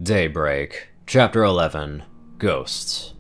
DayBreak, Chapter 11, Ghosts.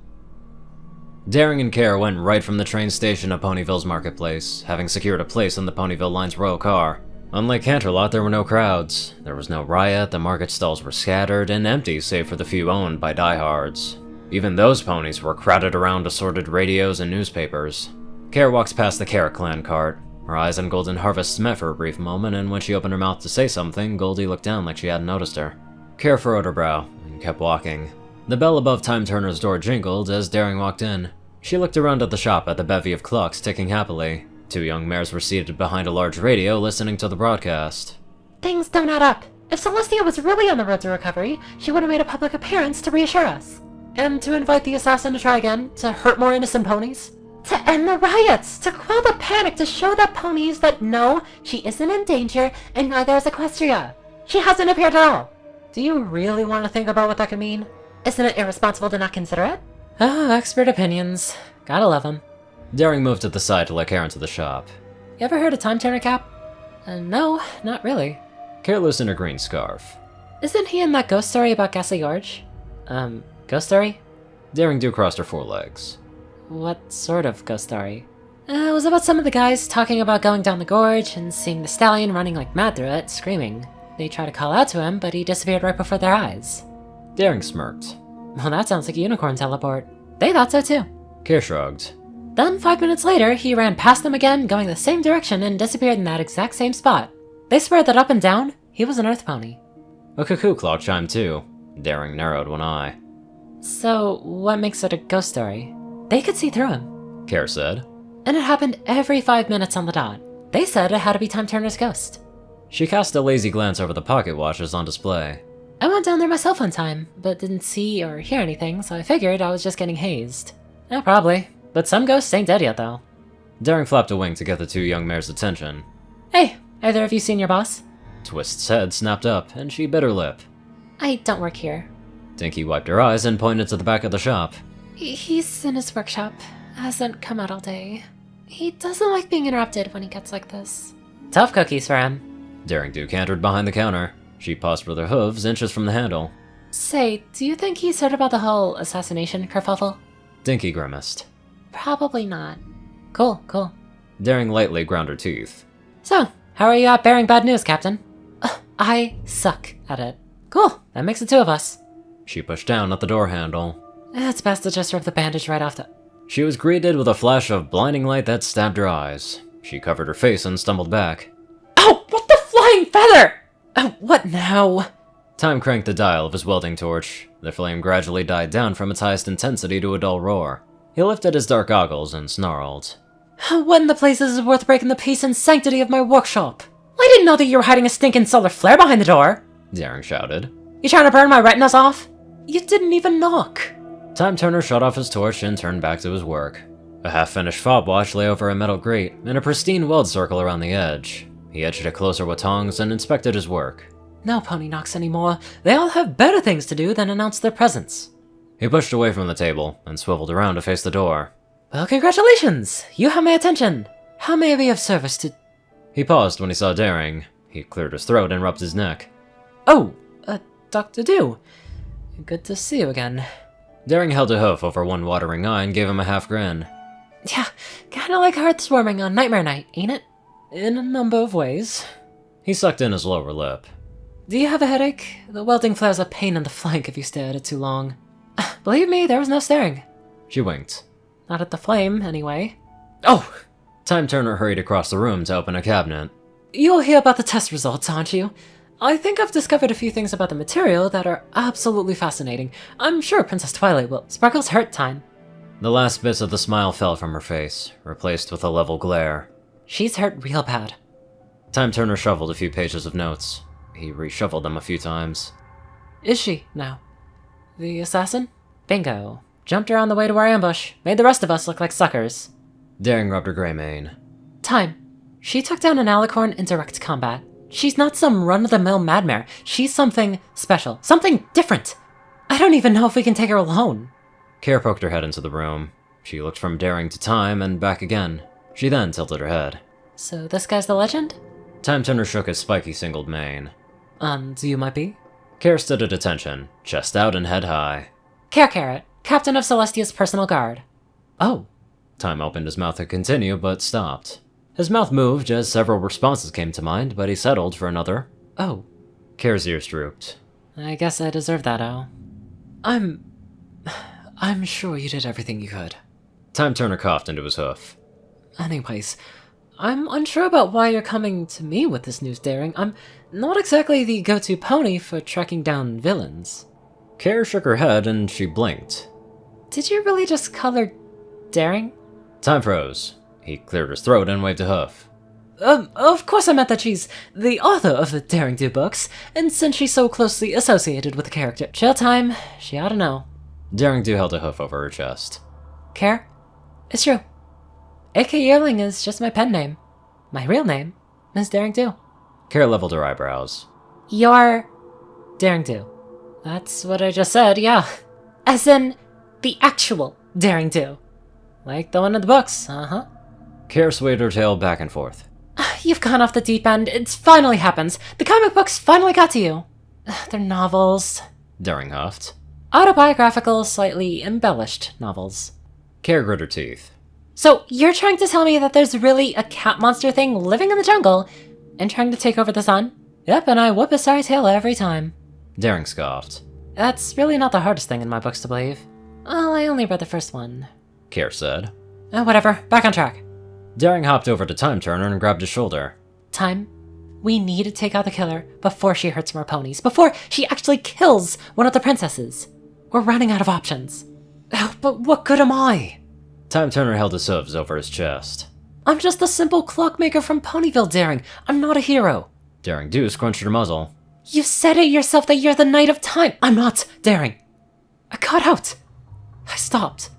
Daring and Care went right from the train station to Ponyville's marketplace, having secured a place in the Ponyville line's royal car. Unlike Canterlot, there were no crowds. There was no riot, the market stalls were scattered and empty save for the few owned by diehards. Even those ponies were crowded around assorted radios and newspapers. Care walks past the Carrot Clan cart. Her eyes on Golden Harvest met for a brief moment, and when she opened her mouth to say something, Goldie looked down like she hadn't noticed her. Care furrowed her brow, and kept walking. The bell above Time Turner's door jingled as Daring walked in. She looked around at the shop at the bevy of clocks ticking happily. Two young mares were seated behind a large radio listening to the broadcast. Things don't add up. If Celestia was really on the road to recovery, she would have made a public appearance to reassure us. And to invite the assassin to try again, to hurt more innocent ponies. To end the riots, to quell the panic, to show the ponies that no, she isn't in danger, and neither is Equestria. She hasn't appeared at all. Do you really want to think about what that could mean? Isn't it irresponsible to not consider it? Expert opinions. Gotta love them. Daring moved to the side to let Care into the shop. You ever heard of Time Turner, Cap? No, not really. Care loosened her green scarf. Isn't he in that ghost story about Ghastly Gorge? Ghost story? Daring crossed her forelegs. What sort of ghost story? It was about some of the guys talking about going down the gorge and seeing the stallion running like mad through it, screaming. They tried to call out to him, but he disappeared right before their eyes. Daring smirked. Well, that sounds like a unicorn teleport. They thought so too. Care shrugged. Then 5 minutes later, he ran past them again, going the same direction and disappeared in that exact same spot. They swear that up and down, he was an earth pony. A cuckoo clock chimed too. Daring narrowed one eye. So, what makes it a ghost story? They could see through him. Care said. And it happened every 5 minutes on the dot. They said it had to be Time Turner's ghost. She cast a lazy glance over the pocket watches on display. I went down there myself one time, but didn't see or hear anything, so I figured I was just getting hazed. Yeah, probably. But some ghosts ain't dead yet, though. Daring flapped a wing to get the two young mares' attention. Hey, either of you seen your boss? Twist's head snapped up, and she bit her lip. I don't work here. Dinky wiped her eyes and pointed to the back of the shop. He's in his workshop. Hasn't come out all day. He doesn't like being interrupted when he gets like this. Tough cookies for him. Daring cantered behind the counter. She paused with her hooves inches from the handle. Say, do you think he's heard about the whole assassination kerfuffle? Dinky grimaced. Probably not. Cool. Daring lightly ground her teeth. So, how are you at bearing bad news, Captain? I suck at it. Cool, that makes the two of us. She pushed down at the door handle. It's best to just rip the bandage right off the... She was greeted with a flash of blinding light that stabbed her eyes. She covered her face and stumbled back. Ow! What the flying feather? What now? Time cranked the dial of his welding torch. The flame gradually died down from its highest intensity to a dull roar. He lifted his dark goggles and snarled. What in the places is worth breaking the peace and sanctity of my workshop? I didn't know that you were hiding a stinking solar flare behind the door! Daring shouted. You trying to burn my retinas off? You didn't even knock. Time Turner shut off his torch and turned back to his work. A half-finished fob watch lay over a metal grate, and a pristine weld circle around the edge. He edged it closer with tongs and inspected his work. No pony knocks anymore. They all have better things to do than announce their presence. He pushed away from the table and swiveled around to face the door. Well, congratulations! You have my attention. How may I be of service to... He paused when he saw Daring. He cleared his throat and rubbed his neck. Oh, Dr. Dew. Good to see you again. Daring held a hoof over one watering eye and gave him a half grin. Yeah, kinda like hearts warming on Nightmare Night, ain't it? In a number of ways. He sucked in his lower lip. Do you have a headache? The welding flare's a pain in the flank if you stare at it too long. Believe me, there was no staring. She winked. Not at the flame, anyway. Oh! Time Turner hurried across the room to open a cabinet. You'll hear about the test results, aren't you? I think I've discovered a few things about the material that are absolutely fascinating. I'm sure Princess Twilight will. Sparkle's hurt time. The last bits of the smile fell from her face, replaced with a level glare. She's hurt real bad. Time Turner shuffled a few pages of notes. He reshuffled them a few times. Is she, now? The assassin? Bingo. Jumped her on the way to our ambush. Made the rest of us look like suckers. Daring rubbed her gray mane. Time. She took down an alicorn in direct combat. She's not some run-of-the-mill madmare. She's something special. Something different. I don't even know if we can take her alone. Care poked her head into the room. She looked from Daring to Time and back again. She then tilted her head. So this guy's the legend? Time Turner shook his spiky singled mane. You might be? Care stood at attention, chest out and head high. Care Carrot, captain of Celestia's personal guard. Oh. Time opened his mouth to continue, but stopped. His mouth moved as several responses came to mind, but he settled for another. Oh. Care's ears drooped. I guess I deserve that, Al. I'm sure you did everything you could. Time Turner coughed into his hoof. Anyways, I'm unsure about why you're coming to me with this news, Daring. I'm not exactly the go-to pony for tracking down villains. Care shook her head and she blinked. Did you really just call her Daring? Time froze. He cleared his throat and waved a hoof. Of course I meant that she's the author of the Daring Do books, and since she's so closely associated with the character. Chill Time, she ought to know. Daring Do held a hoof over her chest. Care? It's true. AK Yearling is just my pen name. My real name is Daring Do. Care leveled her eyebrows. You're Daring Do. That's what I just said, yeah. As in, the actual Daring Do. Like the one in the books, uh-huh. Care swayed her tail back and forth. You've gone off the deep end. It finally happens. The comic books finally got to you. They're novels. Daring huffed. Autobiographical, slightly embellished novels. Care grit her teeth. So, you're trying to tell me that there's really a cat monster thing living in the jungle and trying to take over the sun? Yep, and I whoop a sorry tail every time. Daring scoffed. That's really not the hardest thing in my books to believe. Well, I only read the first one. Care said. Whatever, back on track. Daring hopped over to Time Turner and grabbed his shoulder. Time, we need to take out the killer before she hurts more ponies, before she actually kills one of the princesses. We're running out of options. But what good am I? Time Turner held his hooves over his chest. I'm just a simple clockmaker from Ponyville, Daring. I'm not a hero. Daring Do scrunched her muzzle. You said it yourself that you're the Knight of Time. I'm not, Daring. I got out. I stopped.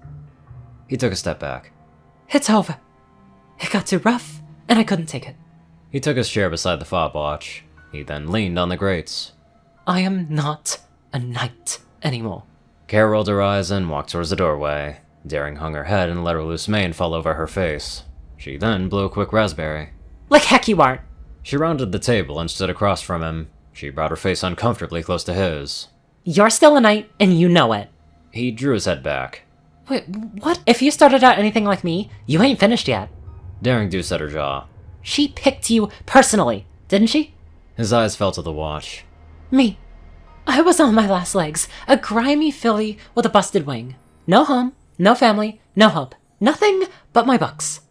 He took a step back. It's over. It got too rough, and I couldn't take it. He took his chair beside the fob watch. He then leaned on the grates. I am not a knight anymore. Care rolled her eyes and walked towards the doorway. Daring hung her head and let her loose mane fall over her face. She then blew a quick raspberry. Like heck you aren't. She rounded the table and stood across from him. She brought her face uncomfortably close to his. You're still a knight, and you know it. He drew his head back. Wait, what? If you started out anything like me, you ain't finished yet. Daring Do set her jaw. She picked you personally, didn't she? His eyes fell to the watch. Me. I was on my last legs, a grimy filly with a busted wing. No home, no family, no hope. Nothing but my books.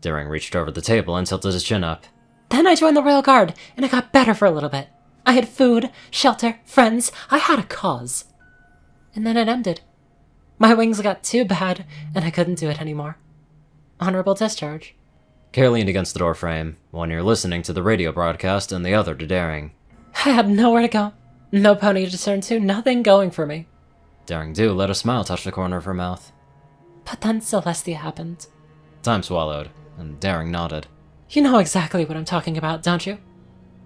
Daring reached over the table and tilted his chin up. Then I joined the Royal Guard, and I got better for a little bit. I had food, shelter, friends. I had a cause. And then it ended. My wings got too bad, and I couldn't do it anymore. Honorable discharge. Care leaned against the doorframe, one ear listening to the radio broadcast and the other to Daring. I had nowhere to go. No pony to turn to, nothing going for me. Daring Do let a smile touch the corner of her mouth. But then Celestia happened. Time swallowed, and Daring nodded. You know exactly what I'm talking about, don't you?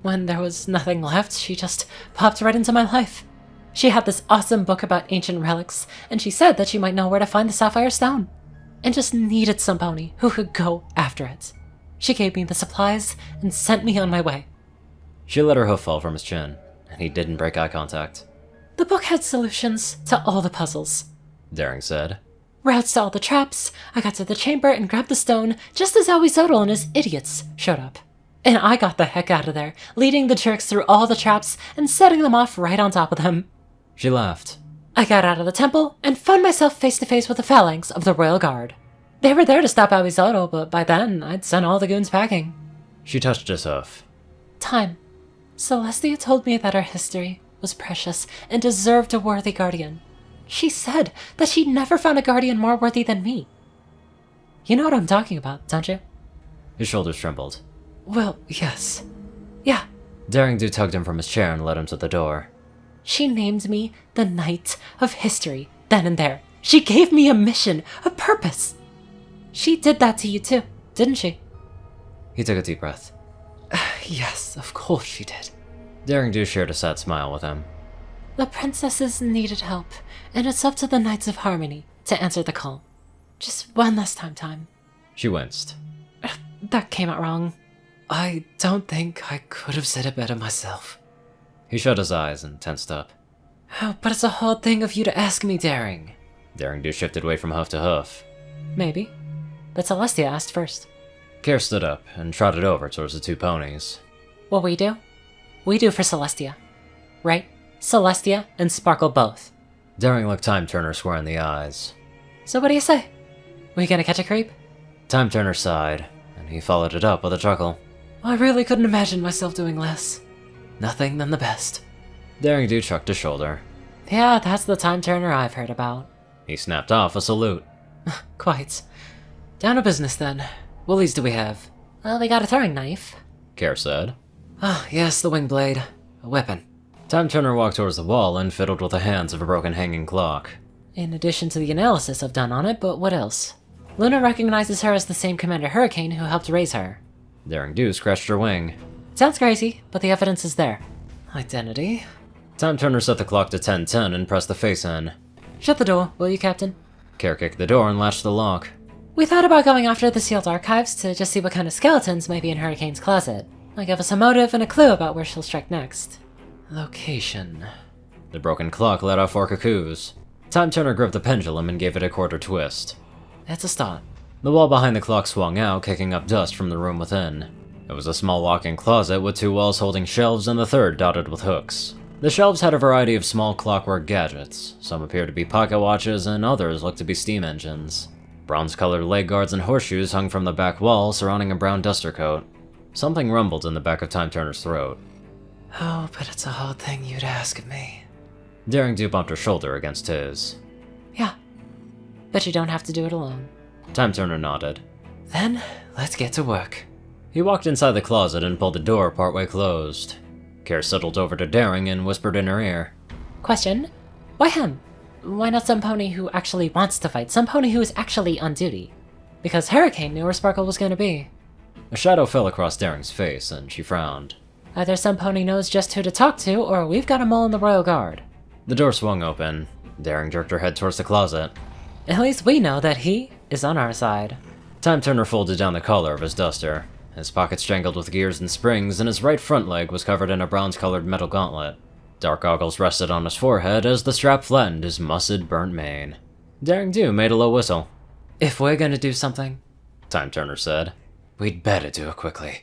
When there was nothing left, she just popped right into my life. She had this awesome book about ancient relics, and she said that she might know where to find the Sapphire Stone, and just needed some pony who could go after it. She gave me the supplies and sent me on my way. She let her hoof fall from his chin, and he didn't break eye contact. The book had solutions to all the puzzles. Daring said. Routes to all the traps. I got to the chamber and grabbed the stone just as Zotl and his idiots showed up. And I got the heck out of there, leading the jerks through all the traps and setting them off right on top of them. She laughed. I got out of the temple and found myself face to face with the phalanx of the Royal Guard. They were there to stop Zotl, but by then I'd sent all the goons packing. She touched his hoof. Time. Celestia told me that our history was precious and deserved a worthy guardian. She said that she'd never found a guardian more worthy than me. You know what I'm talking about, don't you? His shoulders trembled. Well, yes. Yeah. Daring Do tugged him from his chair and led him to the door. She named me the Knight of History, then and there. She gave me a mission, a purpose. She did that to you too, didn't she? He took a deep breath. Yes, of course she did. Daring Do shared a sad smile with him. The princesses needed help, and it's up to the Knights of Harmony to answer the call. Just one last time. She winced. That came out wrong. I don't think I could have said it better myself. He shut his eyes and tensed up. Oh, but it's a hard thing of you to ask me, Daring. Daring Do shifted weight from hoof to hoof. Maybe. But Celestia asked first. Care stood up and trotted over towards the two ponies. What we do for Celestia. Right? Celestia and Sparkle both. Daring looked Time Turner square in the eyes. So what do you say? We gonna catch a creep? Time Turner sighed, and he followed it up with a chuckle. I really couldn't imagine myself doing less. Nothing than the best. Daring Do chucked his shoulder. Yeah, that's the time turner I've heard about. He snapped off a salute. Quite. Down to business then. Woolies do we have? Well, we got a throwing knife. Care said. Ah, yes, the wing blade. A weapon. Time Turner walked towards the wall and fiddled with the hands of a broken hanging clock. In addition to the analysis I've done on it, but what else? Luna recognizes her as the same Commander Hurricane who helped raise her. Daring Do scratched her wing. Sounds crazy, but the evidence is there. Identity? Time Turner set the clock to 10:10 and pressed the face in. Shut the door, will you, Captain? Care kicked the door and latched the lock. We thought about going after the sealed archives to just see what kind of skeletons might be in Hurricane's closet. Might give us a motive and a clue about where she'll strike next. Location. The broken clock let off 4 cuckoos. Time Turner gripped the pendulum and gave it a quarter twist. That's a start. The wall behind the clock swung out, kicking up dust from the room within. It was a small walk-in closet with 2 walls holding shelves and the third dotted with hooks. The shelves had a variety of small clockwork gadgets. Some appeared to be pocket watches and others looked to be steam engines. Bronze-colored leg guards and horseshoes hung from the back wall surrounding a brown duster coat. Something rumbled in the back of Time Turner's throat. Oh, but it's a hard thing you'd ask of me. Daring Do bumped her shoulder against his. Yeah. But you don't have to do it alone. Time Turner nodded. Then, let's get to work. He walked inside the closet and pulled the door partway closed. Care settled over to Daring and whispered in her ear. Question? Why him? Why not some pony who actually wants to fight? Some pony who is actually on duty? Because Hurricane knew where Sparkle was gonna be. A shadow fell across Daring's face, and she frowned. Either some pony knows just who to talk to, or we've got 'em all in the Royal Guard. The door swung open. Daring jerked her head towards the closet. At least we know that he is on our side. Time Turner folded down the collar of his duster. His pockets jangled with gears and springs, and his right front leg was covered in a bronze-colored metal gauntlet. Dark goggles rested on his forehead as the strap flattened his mussed, burnt mane. Daring Do made a low whistle. If we're gonna do something, Time Turner said, we'd better do it quickly.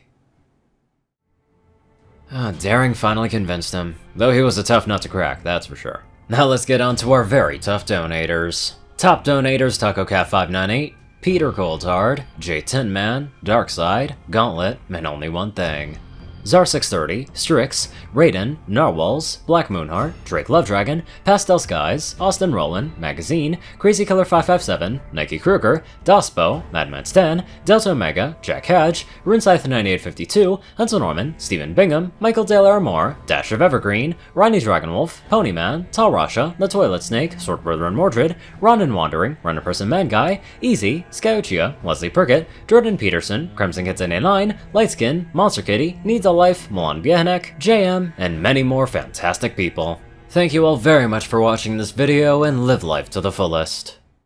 Daring finally convinced him, though he was a tough nut to crack, that's for sure. Now let's get on to our very tough donators. Top donators: TacoCat598, Peter Coulthard, J Tin Man, Darkside, Gauntlet, and Only One Thing. Zar630, Strix, Raiden, Narwhals, Black Moonheart, Drake Lovedragon, Pastel Skies, Austin Roland, Magazine, Crazy Killer 557, Nike Kruger, Dospo, Madman Stan, Delta Omega, Jack Hadge, Runescythe 9852, Hansel Norman, Stephen Bingham, Michael Dale Aramore, Dash of Evergreen, Ronnie Dragonwolf, Ponyman, Tall Rasha, The Toilet Snake, Swordbrother and Mordred, Ronin Wandering, Runner Person Man Guy, Easy, Skyuchia, Leslie Prickett, Jordan Peterson, Crimson Kids 89, Lightskin, Monster Kitty, Needs a Life, Milan Bienek, JM, and many more fantastic people. Thank you all very much for watching this video, and live life to the fullest.